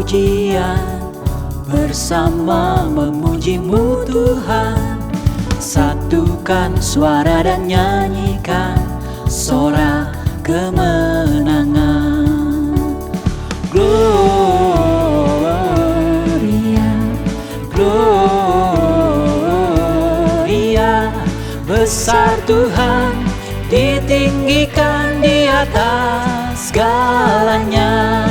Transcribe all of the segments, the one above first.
pujian, bersama memuji-Mu Tuhan. Satukan suara dan nyanyikan sorak kemenangan. Gloria, Gloria, besar Tuhan, ditinggikan di atas segalanya.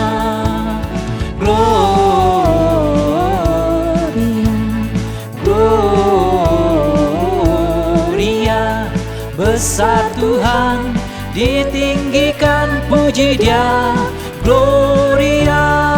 Gloria, Gloria, besar Tuhan, ditinggikan, puji Dia. Gloria.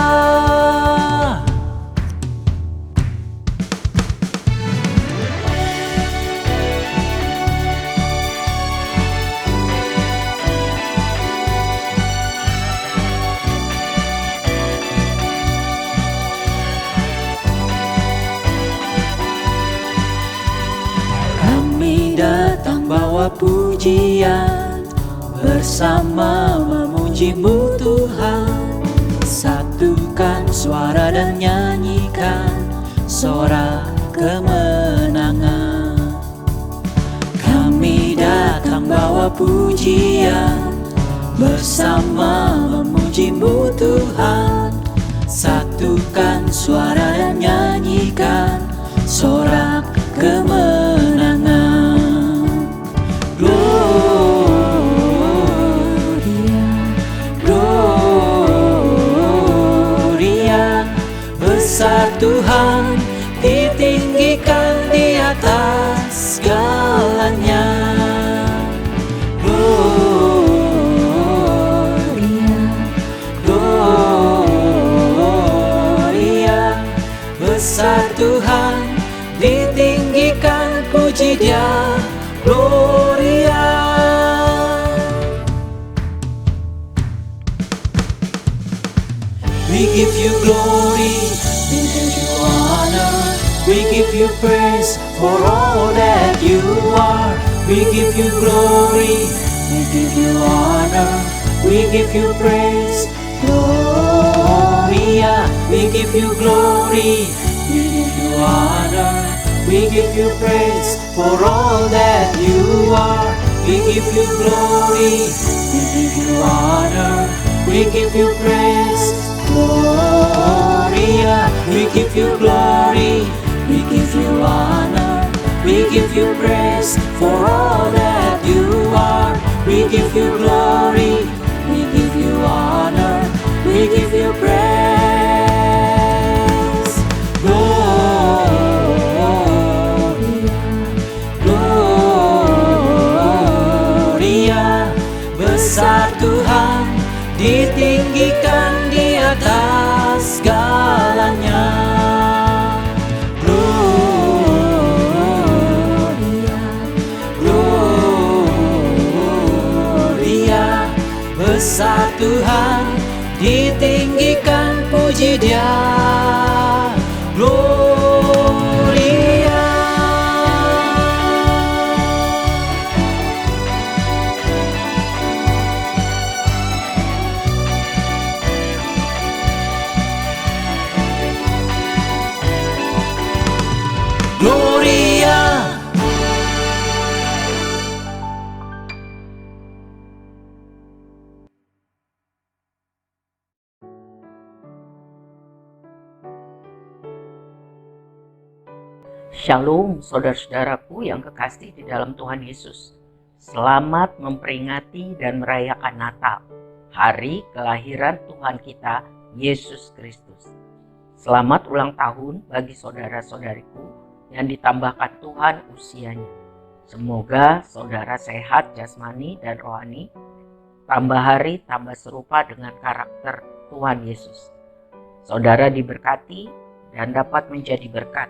Kami datang bawa pujian, bersama memuji-Mu Tuhan. Satukan suara dan nyanyikan sorak kemenangan. Kami datang bawa pujian, bersama memuji-Mu Tuhan. Satukan suara dan nyanyikan sorak kemenangan. Besar Tuhan, ditinggikan di atas segalanya. Gloria, Gloria, besar Tuhan, ditinggikan, puji Dia. Gloria. We give you glory, we give you honor, we give you praise for all that you are. We give you glory, we give you honor, we give you praise. Gloria, we give you glory, we give you honor, we give you praise for all that you are. We give you glory, we give you honor, we give you praise. Gloria, we give you glory, we give you honor, we give you praise for all that you are. We give you glory, we give you honor, we give you praise. Gloria, besar Tuhan, ditinggikan di atas segalanya. Gloria, Gloria, besar Tuhan, ditinggikan, puji Dia. Gloria. Gloria. Shalom saudara-saudaraku yang kekasih di dalam Tuhan Yesus. Selamat memperingati dan merayakan Natal, hari kelahiran Tuhan kita, Yesus Kristus. Selamat ulang tahun bagi saudara-saudariku yang ditambahkan Tuhan usianya. Semoga saudara sehat jasmani dan rohani, tambah hari tambah serupa dengan karakter Tuhan Yesus. Saudara diberkati dan dapat menjadi berkat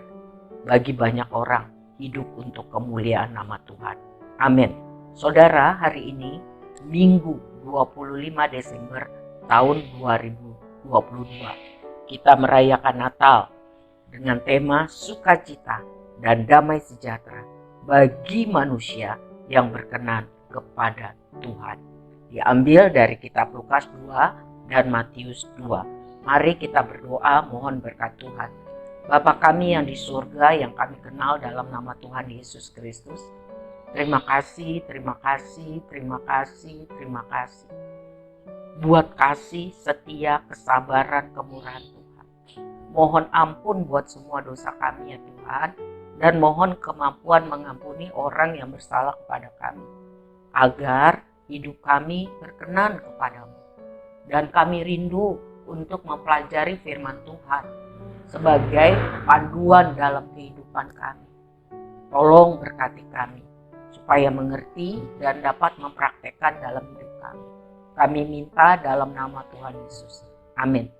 bagi banyak orang hidup untuk kemuliaan nama Tuhan. Amin. Saudara, hari ini Minggu 25 Desember tahun 2022. Kita merayakan Natal dengan tema sukacita dan damai sejahtera bagi manusia yang berkenan kepada Tuhan. Diambil dari kitab Lukas 2 dan Matius 2. Mari kita berdoa mohon berkat Tuhan. Bapa kami yang di surga, yang kami kenal dalam nama Tuhan Yesus Kristus. Terima kasih, terima kasih, terima kasih, terima kasih. Buat kasih, setia, kesabaran, kemurahan Tuhan. Mohon ampun buat semua dosa kami ya Tuhan. Dan mohon kemampuan mengampuni orang yang bersalah kepada kami. Agar hidup kami berkenan kepadamu. Dan kami rindu untuk mempelajari firman Tuhan sebagai panduan dalam kehidupan kami. Tolong berkati kami supaya mengerti dan dapat mempraktekkan dalam hidup kami. Kami minta dalam nama Tuhan Yesus. Amin.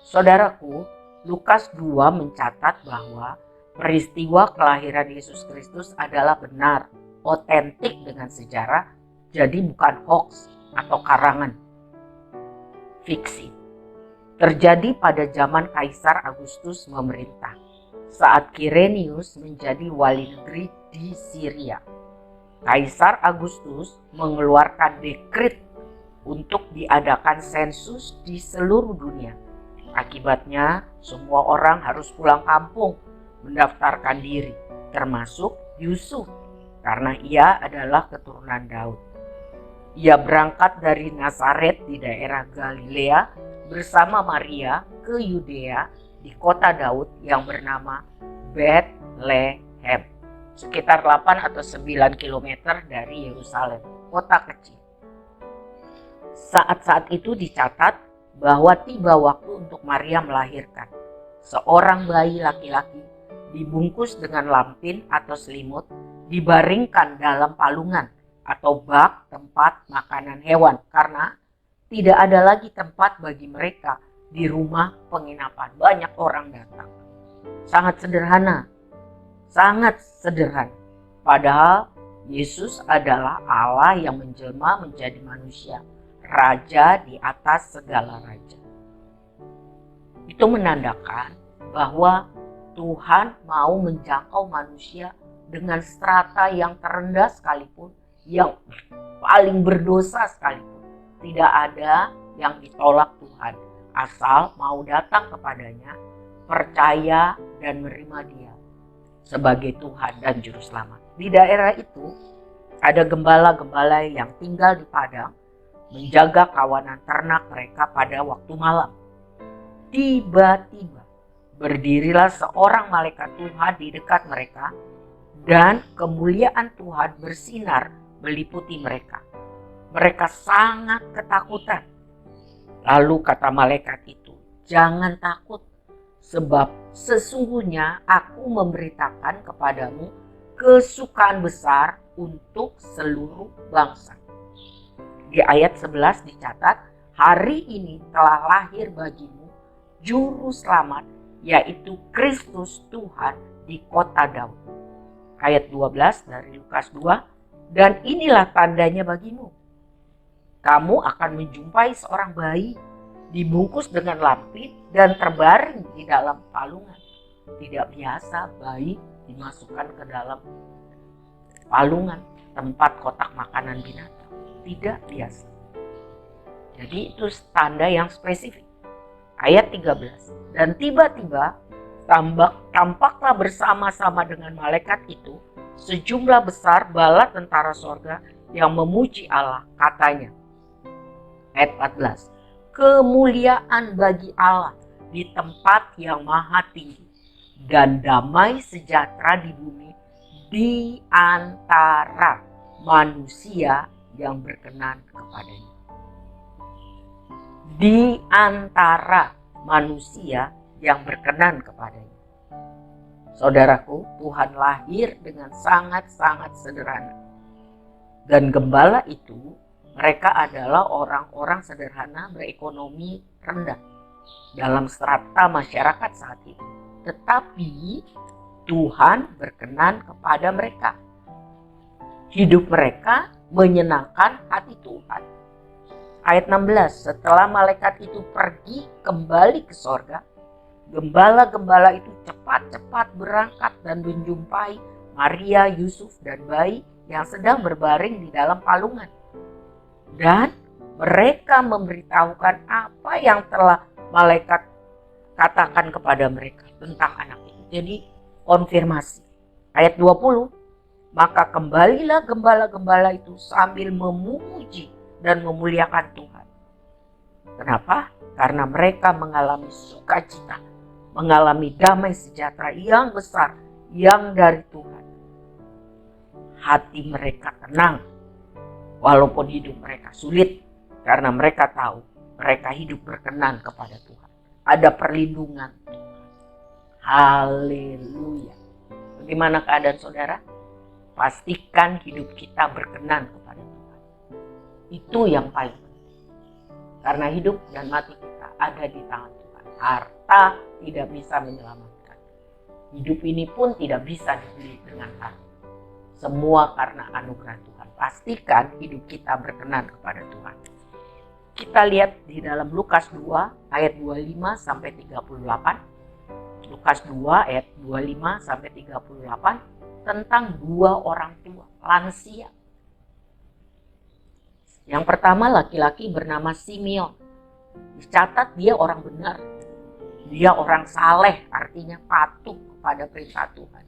Saudaraku, Lukas 2 mencatat bahwa peristiwa kelahiran Yesus Kristus adalah benar, otentik dengan sejarah, jadi bukan hoax atau karangan fiksi. Terjadi pada zaman Kaisar Agustus memerintah, saat Kirenius menjadi wali negeri di Syria. Kaisar Agustus mengeluarkan dekret untuk diadakan sensus di seluruh dunia. Akibatnya, semua orang harus pulang kampung mendaftarkan diri, termasuk Yusuf, karena ia adalah keturunan Daud. Ia berangkat dari Nazaret di daerah Galilea bersama Maria ke Yudea di kota Daud yang bernama Bethlehem, sekitar 8 atau 9 kilometer dari Yerusalem, kota kecil. Saat-saat itu dicatat bahwa tiba waktu untuk Maria melahirkan. Seorang bayi laki-laki dibungkus dengan lampin atau selimut, dibaringkan dalam palungan atau bak tempat makanan hewan karena tidak ada lagi tempat bagi mereka di rumah penginapan. Banyak orang datang. Sangat sederhana. Sangat sederhana. Padahal Yesus adalah Allah yang menjelma menjadi manusia. Raja di atas segala raja. Itu menandakan bahwa Tuhan mau menjangkau manusia dengan strata yang terendah sekalipun, yang paling berdosa sekalipun. Tidak ada yang ditolak Tuhan, asal mau datang kepadanya, percaya dan menerima Dia sebagai Tuhan dan Juru Selamat. Di daerah itu ada gembala-gembala yang tinggal di padang, menjaga kawanan ternak mereka pada waktu malam. Tiba-tiba berdirilah seorang malaikat Tuhan di dekat mereka, dan kemuliaan Tuhan bersinar meliputi mereka. Mereka sangat ketakutan. Lalu kata malaikat itu, "Jangan takut, sebab sesungguhnya aku memberitakan kepadamu kesukaan besar untuk seluruh bangsa." Di ayat 11 dicatat, "Hari ini telah lahir bagimu Juru Selamat, yaitu Kristus Tuhan di kota Daud." Ayat 12 dari Lukas 2, "Dan inilah tandanya bagimu. Kamu akan menjumpai seorang bayi dibungkus dengan lampin dan terbaring di dalam palungan." Tidak biasa bayi dimasukkan ke dalam palungan, tempat kotak makanan binatang. Tidak biasa. Jadi itu tanda yang spesifik. Ayat 13. "Dan tiba-tiba tampaklah bersama-sama dengan malaikat itu sejumlah besar bala tentara sorga yang memuji Allah, katanya." Ayat 14. "Kemuliaan bagi Allah di tempat yang maha tinggi, dan damai sejahtera di bumi di antara manusia yang berkenan kepadanya." Di antara manusia yang berkenan kepadanya. Saudaraku, Tuhan lahir dengan sangat-sangat sederhana. Dan gembala itu, mereka adalah orang-orang sederhana berekonomi rendah dalam strata masyarakat saat itu. Tetapi Tuhan berkenan kepada mereka. Hidup mereka menyenangkan hati Tuhan. Ayat 16, "Setelah malaikat itu pergi kembali ke sorga, gembala-gembala itu cepat-cepat berangkat dan menjumpai Maria, Yusuf, dan bayi yang sedang berbaring di dalam palungan. Dan mereka memberitahukan apa yang telah malaikat katakan kepada mereka tentang anak itu. Jadi konfirmasi. Ayat 20. Maka kembalilah gembala-gembala itu sambil memuji dan memuliakan Tuhan. Kenapa? Karena mereka mengalami sukacita, mengalami damai sejahtera yang besar, yang dari Tuhan. Hati mereka tenang, walaupun hidup mereka sulit, karena mereka tahu mereka hidup berkenan kepada Tuhan. Ada perlindungan Tuhan. Haleluya. Bagaimana keadaan saudara? Pastikan hidup kita berkenan kepada Tuhan. Itu yang paling penting. Karena hidup dan mati kita ada di tangan Tuhan. Harta tidak bisa menyelamatkan. Hidup ini pun tidak bisa dibeli dengan harta. Semua karena anugerah Tuhan. Pastikan hidup kita berkenan kepada Tuhan. Kita lihat di dalam Lukas 2 ayat 25 sampai 38. Lukas 2 ayat 25 sampai 38 tentang dua orang tua lansia. Yang pertama laki-laki bernama Simeon. Dicatat dia orang benar. Dia orang saleh, artinya patuh kepada perintah Tuhan.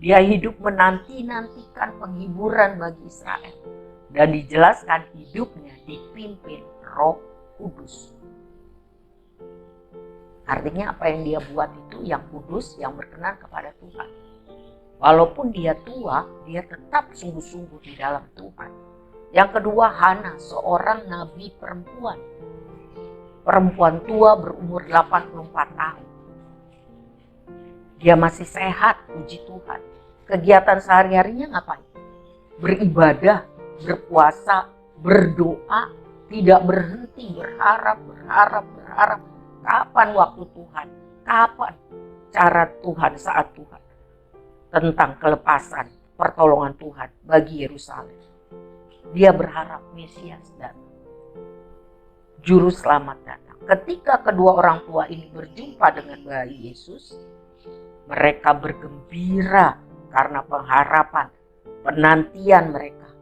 Dia hidup menanti-nantikan penghiburan bagi Israel. Dan dijelaskan hidupnya dipimpin Roh Kudus. Artinya apa yang dia buat itu yang kudus, yang berkenan kepada Tuhan. Walaupun dia tua, dia tetap sungguh-sungguh di dalam Tuhan. Yang kedua, Hana, seorang nabi perempuan. Perempuan tua berumur 84 tahun. Dia masih sehat, puji Tuhan. Kegiatan sehari-harinya ngapain? Beribadah, berpuasa, berdoa, tidak berhenti, berharap. Kapan waktu Tuhan? Kapan cara Tuhan saat Tuhan? Tentang kelepasan, pertolongan Tuhan bagi Yerusalem. Dia berharap Mesias datang. Juru selamat datang. Ketika kedua orang tua ini berjumpa dengan bayi Yesus, mereka bergembira karena pengharapan, penantian mereka,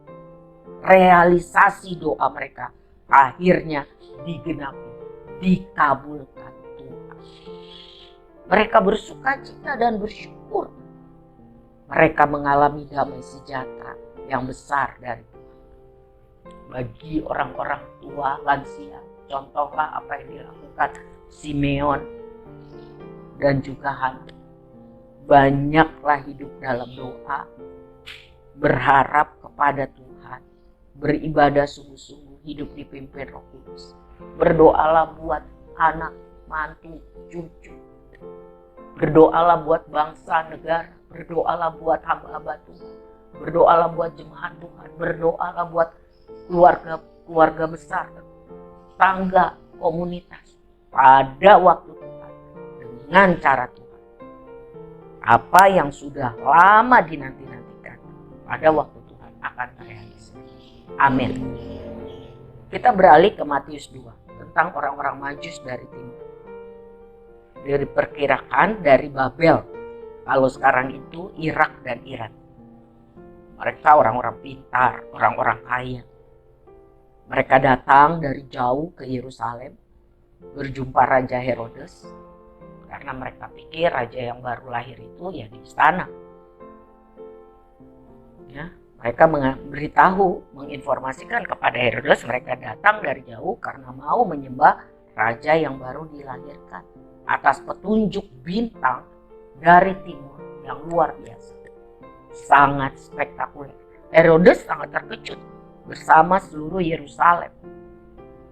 realisasi doa mereka akhirnya digenapi, dikabulkan Tuhan. Mereka bersukacita dan bersyukur. Mereka mengalami damai sejahtera yang besar dari Tuhan. Bagi orang-orang tua lansia, contohlah apa yang dilakukan Simeon dan juga Hana. Banyaklah hidup dalam doa, berharap kepada Tuhan, beribadah sungguh-sungguh, hidup dipimpin Roh Kudus. Berdoalah buat anak, mantu, cucu. Berdoalah buat bangsa, negara. Berdoalah buat hamba-hamba Tuhan. Berdoalah buat jemaat Tuhan. Berdoalah buat keluarga besar, tangga, komunitas. Pada waktu Tuhan, dengan cara Tuhan. Apa yang sudah lama dinanti-nantikan, pada waktu Tuhan akan terrealisasi. Amin. Kita beralih ke Matius 2 tentang orang-orang Majus dari timur. Diperkirakan dari Babel. Kalau sekarang itu Irak dan Iran. Mereka orang-orang pintar, orang-orang kaya. Mereka datang dari jauh ke Yerusalem berjumpa Raja Herodes. Karena mereka pikir raja yang baru lahir itu ya di istana. Ya. Mereka memberitahu, menginformasikan kepada Herodes mereka datang dari jauh karena mau menyembah raja yang baru dilahirkan atas petunjuk bintang dari timur yang luar biasa. Sangat spektakuler. Herodes sangat terkejut bersama seluruh Yerusalem.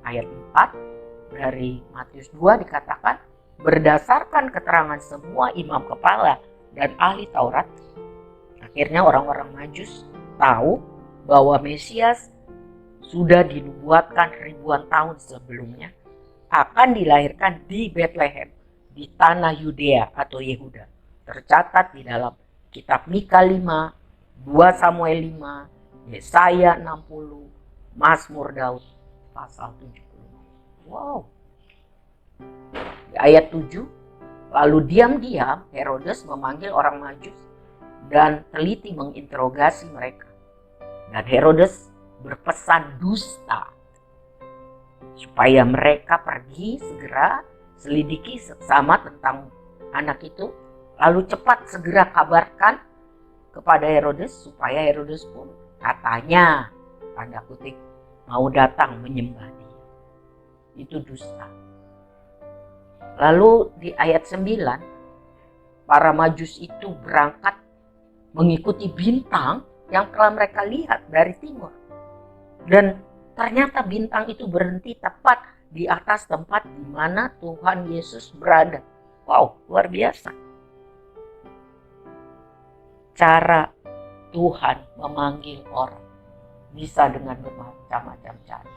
Ayat 4 dari Matius 2 dikatakan, berdasarkan keterangan semua imam kepala dan ahli Taurat, akhirnya orang-orang Majus tahu bahwa Mesias sudah dinubuatkan ribuan tahun sebelumnya akan dilahirkan di Bethlehem, di tanah Yudea atau Yehuda. Tercatat di dalam kitab Mika 5, 2 Samuel 5, Yesaya 60, Mazmur Daud pasal 70. Wow. Di ayat 7, lalu diam-diam Herodes memanggil orang Majus dan teliti menginterogasi mereka. Dan Herodes berpesan dusta supaya mereka pergi segera selidiki seksama tentang anak itu, lalu cepat segera kabarkan kepada Herodes supaya Herodes pun katanya, tanda kutip, mau datang menyembah dia. Itu dusta. Lalu di ayat 9, para Majus itu berangkat mengikuti bintang yang telah mereka lihat dari timur. Dan ternyata bintang itu berhenti tepat di atas tempat di mana Tuhan Yesus berada. Wow, luar biasa. Cara Tuhan memanggil orang bisa dengan bermacam-macam cara.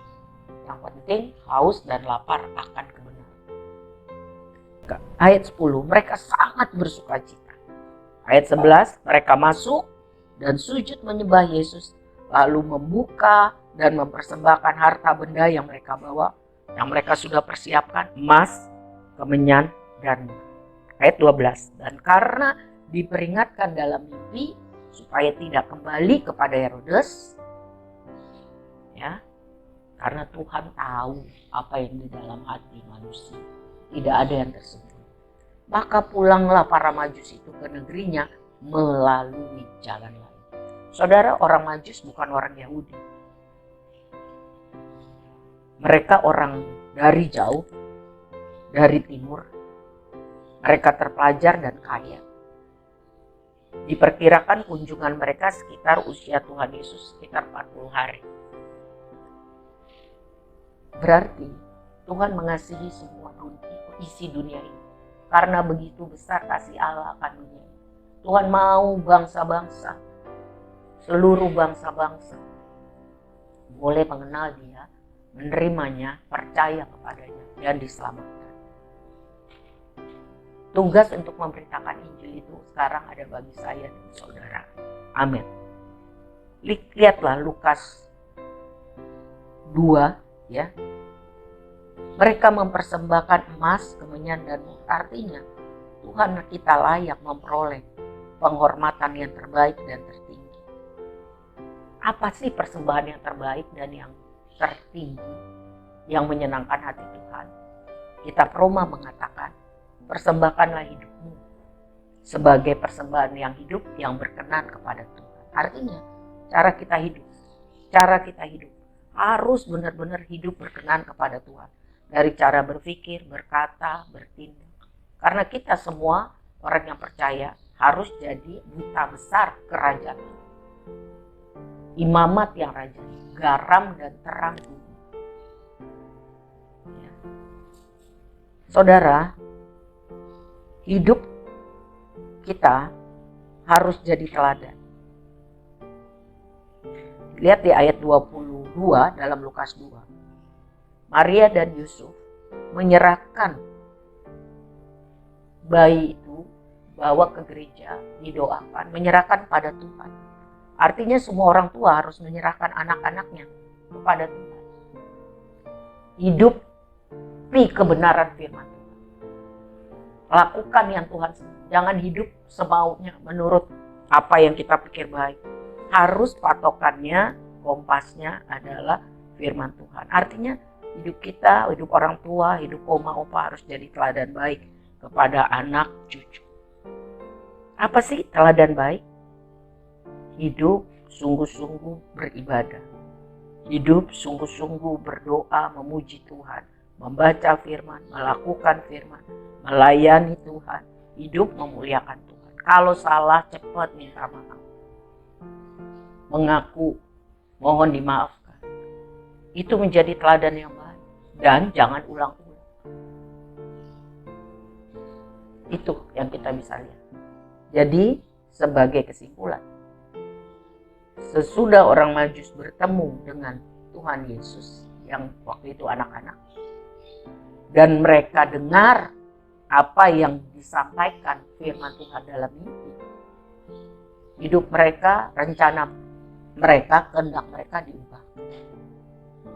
Yang penting haus dan lapar akan kebenaran. Ayat 10, mereka sangat bersukacita. Ayat 11, mereka masuk dan sujud menyembah Yesus, lalu membuka dan mempersembahkan harta benda yang mereka bawa, yang mereka sudah persiapkan, emas, kemenyan, dan ayat 12. Dan karena diperingatkan dalam mimpi supaya tidak kembali kepada Herodes, ya, karena Tuhan tahu apa yang di dalam hati manusia, tidak ada yang tersembunyi. Maka pulanglah para Majus itu ke negerinya melalui jalan lain. Saudara, orang Majus bukan orang Yahudi. Mereka orang dari jauh, dari timur. Mereka terpelajar dan kaya. Diperkirakan kunjungan mereka sekitar usia Tuhan Yesus sekitar 40 hari. Berarti Tuhan mengasihi semua isi dunia ini. Karena begitu besar kasih Allah akan dunia ini. Tuhan mau bangsa-bangsa, seluruh bangsa-bangsa boleh mengenal Dia, menerimanya, percaya kepadanya, dan diselamatkan. Tugas untuk memberitakan Injil itu sekarang ada bagi saya dan saudara. Amin. Lihatlah Lukas 2, ya. Mereka mempersembahkan emas, kemenyan, dan mur. Artinya Tuhan kita layak memperoleh penghormatan yang terbaik dan tertinggi. Apa sih persembahan yang terbaik dan yang tertinggi yang menyenangkan hati Tuhan? Kitab Roma mengatakan, persembahkanlah hidupmu sebagai persembahan yang hidup yang berkenan kepada Tuhan. Artinya cara kita hidup harus benar-benar hidup berkenan kepada Tuhan. Dari cara berpikir, berkata, bertindak. Karena kita semua orang yang percaya harus jadi duta besar kerajaan. Imamat yang rajani, garam dan terang bumi. Ya. Saudara, hidup kita harus jadi teladan. Lihat di ayat 22 dalam Lukas 2. Maria dan Yusuf menyerahkan bayi itu, bawa ke gereja, didoakan, menyerahkan pada Tuhan. Artinya semua orang tua harus menyerahkan anak-anaknya kepada Tuhan. Hidupi kebenaran firman Tuhan. Lakukan yang Tuhan sebut. Jangan hidup semaunya menurut apa yang kita pikir baik. Harus patokannya, kompasnya adalah firman Tuhan. Artinya hidup kita, hidup orang tua, hidup oma opa harus jadi teladan baik kepada anak cucu. Apa sih teladan baik? Hidup sungguh-sungguh beribadah. Hidup sungguh-sungguh berdoa, memuji Tuhan, membaca firman, melakukan firman, melayani Tuhan, hidup memuliakan Tuhan. Kalau salah cepat minta maaf. Mengaku, mohon dimaafkan. Itu menjadi teladan yang baik. Dan jangan ulang-ulang. Itu yang kita bisa lihat. Jadi sebagai kesimpulan, sesudah orang Majus bertemu dengan Tuhan Yesus yang waktu itu anak-anak, dan mereka dengar apa yang disampaikan firman Tuhan dalam mimpi, hidup mereka, rencana mereka, kehendak mereka diubah.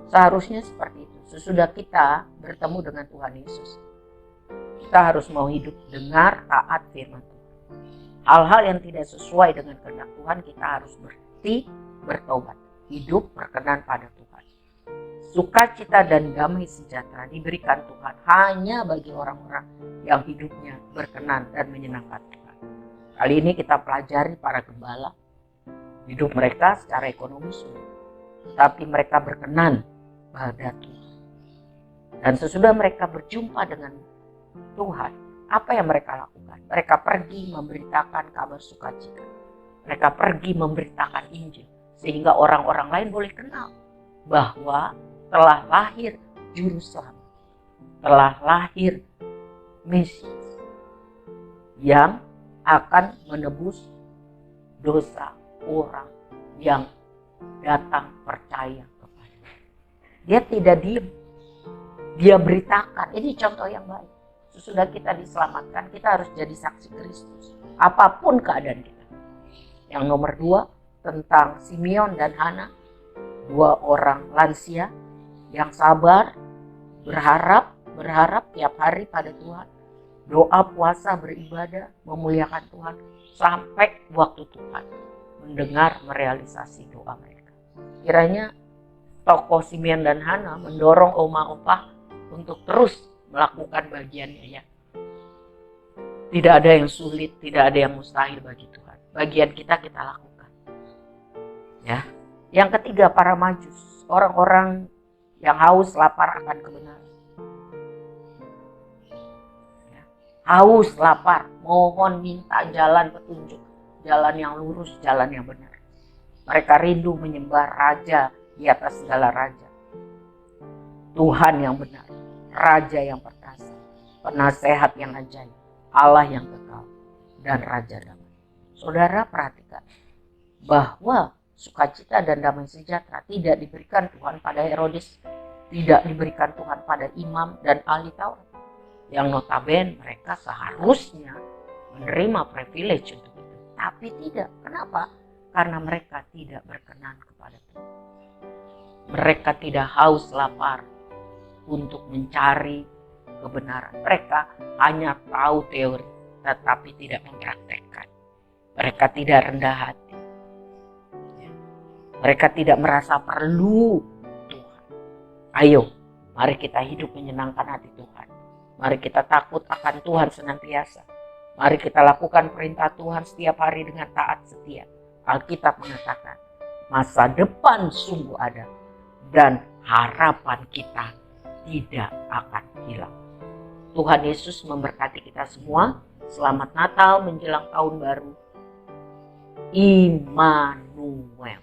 Seharusnya seperti itu. Sesudah kita bertemu dengan Tuhan Yesus, kita harus mau hidup dengar, taat firman Tuhan. Hal-hal yang tidak sesuai dengan kehendak Tuhan, kita harus berhenti, bertobat, hidup berkenan pada Tuhan. Sukacita dan damai sejahtera diberikan Tuhan hanya bagi orang-orang yang hidupnya berkenan dan menyenangkan Tuhan. Kali ini kita pelajari para gembala. Hidup mereka secara ekonomi sulit, tapi mereka berkenan pada Tuhan. Dan sesudah mereka berjumpa dengan Tuhan, apa yang mereka lakukan? Mereka pergi memberitakan kabar sukacita. Mereka pergi memberitakan Injil, sehingga orang-orang lain boleh kenal bahwa telah lahir juru selamat, telah lahir Mesias yang akan menebus dosa orang yang datang percaya kepada. Dia tidak diam, dia beritakan. Ini contoh yang baik. Sesudah kita diselamatkan, kita harus jadi saksi Kristus apapun keadaan kita. Yang nomor 2 tentang Simeon dan Hana, 2 orang lansia yang sabar, berharap tiap hari pada Tuhan, doa, puasa, beribadah, memuliakan Tuhan sampai waktu Tuhan mendengar merealisasi doa mereka. Kiranya tokoh Simeon dan Hana mendorong oma opa untuk terus melakukan bagiannya ya. Tidak ada yang sulit, tidak ada yang mustahil bagi Tuhan. Bagian kita lakukan. Ya. Yang ketiga, para Majus, orang-orang yang haus lapar akan kebenaran. Ya. Haus lapar, mohon minta jalan petunjuk, jalan yang lurus, jalan yang benar. Mereka rindu menyembah Raja di atas segala raja. Tuhan yang benar, Raja yang perkasa, penasehat yang ajaib, Allah yang kekal, dan Raja damai. Saudara perhatikan bahwa sukacita dan damai sejahtera tidak diberikan Tuhan pada Herodes, tidak diberikan Tuhan pada imam dan ahli Taurat, yang notabene mereka seharusnya menerima privilege untuk itu. Tapi tidak. Kenapa? Karena mereka tidak berkenan kepada Tuhan. Mereka tidak haus lapar untuk mencari kebenaran. Mereka hanya tahu teori, tetapi tidak mempraktekkan. Mereka tidak rendah hati. Mereka tidak merasa perlu Tuhan. Ayo, mari kita hidup menyenangkan hati Tuhan. Mari kita takut akan Tuhan senantiasa. Mari kita lakukan perintah Tuhan setiap hari dengan taat setia. Alkitab mengatakan, masa depan sungguh ada dan harapan kita tidak akan hilang. Tuhan Yesus memberkati kita semua. Selamat Natal menjelang tahun baru. Immanuel.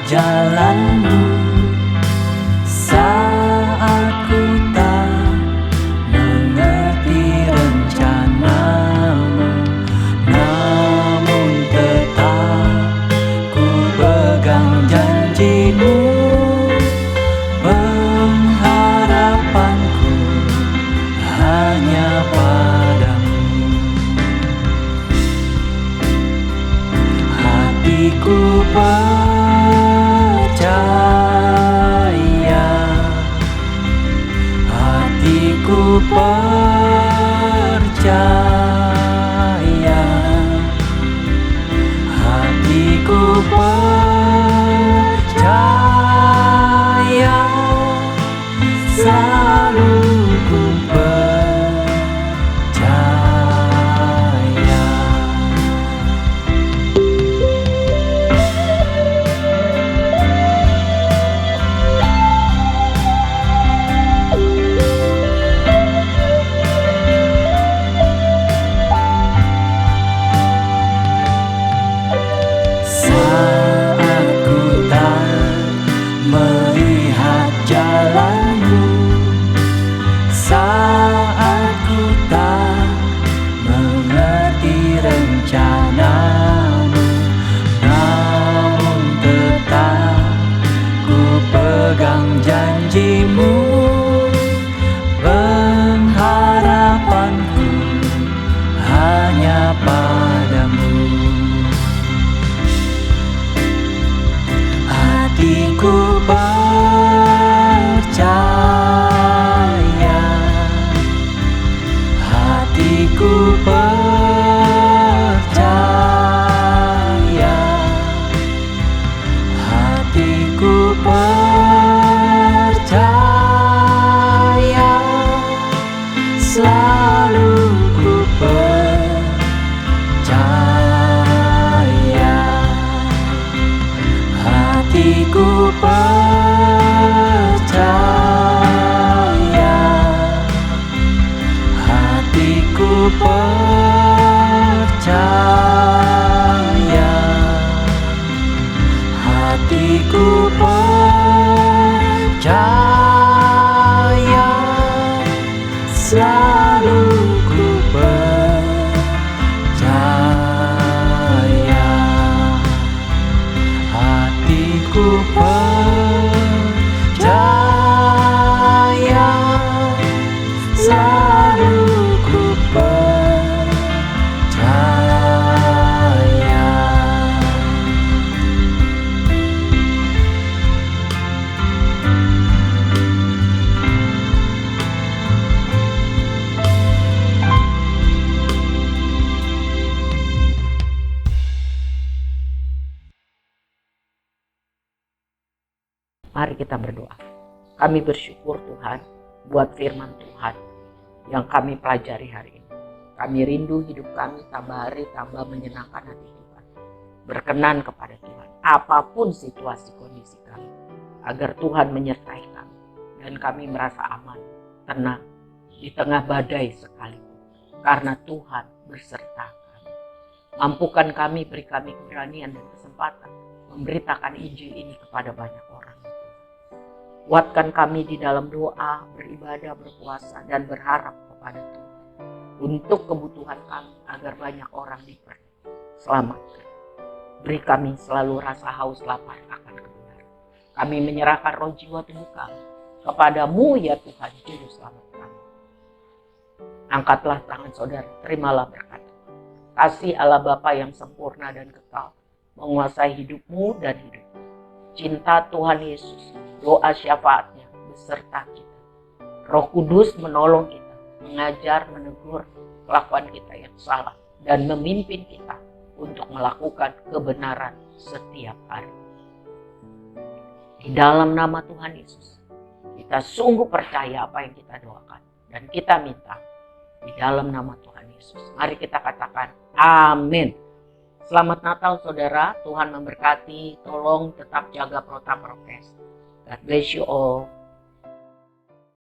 Jalanmu saat ku tak mengerti rencanamu, namun tetap ku pegang janjimu. Pengharapanku hanya padamu. Hatiku percaya, hatiku percaya, selalu ku percaya. Mari kita berdoa. Kami bersyukur Tuhan buat firman Tuhan yang kami pelajari hari ini. Kami rindu hidup kami tambah hari tambah menyenangkan hati Tuhan. Berkenan kepada Tuhan apapun situasi kondisi kami, agar Tuhan menyertai kami dan kami merasa aman, tenang di tengah badai sekalipun, karena Tuhan berserta kami. Mampukan kami, beri kami keberanian dan kesempatan memberitakan Injil ini kepada banyak orang. Kuatkan kami di dalam doa, beribadah, berpuasa, dan berharap kepada Tuhan untuk kebutuhan kami agar banyak orang diselamatkan. Beri kami selalu rasa haus lapar akan kebenaran. Kami menyerahkan roh jiwa tubuh kami kepadamu ya Tuhan, Juru Selamat kami. Angkatlah tangan saudara, terimalah berkat. Kasih Allah Bapa yang sempurna dan kekal menguasai hidupmu dan hidupmu. Cinta Tuhan Yesus, doa syafaatnya beserta kita. Roh Kudus menolong kita, mengajar, menegur kelakuan kita yang salah, dan memimpin kita untuk melakukan kebenaran setiap hari. Di dalam nama Tuhan Yesus, kita sungguh percaya apa yang kita doakan, dan kita minta di dalam nama Tuhan Yesus. Mari kita katakan amin. Selamat Natal saudara, Tuhan memberkati. Tolong tetap jaga protokol prokes. God bless you all.